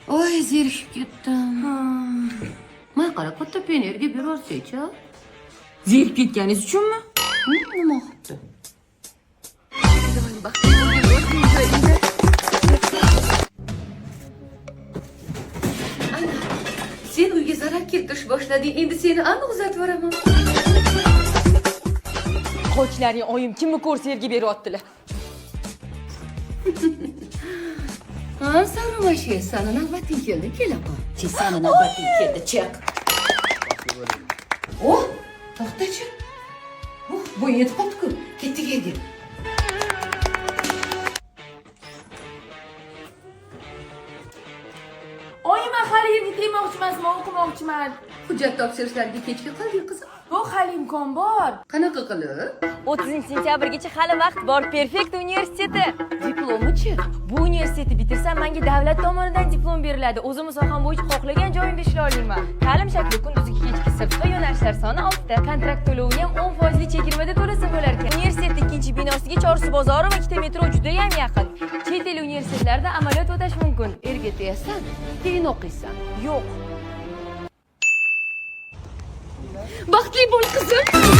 Oy, zerikib ketdim. Men qara katta pionerga berorsa-chi. Zerikib ketganingiz uchunmi? Nima qilibdi? Ana, sen uyga zarar keltirish boshlading. Endi seni aniq uzatib yuboraman. Qochlaring oyim kimni ko'rsa yerga beryaptilar. Ha, Sarvashe, sana navbating keldi, kela qol. Sana navbating keldi, chiq. Oh, to'xtachi. Oh, bu yetib qoldi-ku. Ketdik yerga. Oyim hali yerga tegmoqchimasman, o'qimoqchiman. Hujjat topshirishlarga kechga qoldik, qizim. Bu hali imkon bor. Qanaqa qilib? 30-sentyabrgacha hali vaqt bor. Perfekt universiteti. Diplomichi? Bu universitetni bitirsam menga davlat tomonidan diplom beriladi. O'zim soham bo'yicha xohlagan joyimda ishlay olaman. Ta'lim shakli kunduzgi kechki sirtqi yo'nalishlar soni 6 ta. Kontrakt to'lovi ham 10% chegirmada to'lasa bo'lar ekan. Universitet ikkinchi binosiga Chorsu bozori va 2 ta metro juda ham yaqin. Chet el universitetlarida amaliyot o'tash mumkin. Erga tegasan, keyin o'qiysan. Yo'q. Baxtli bo'l, qizim.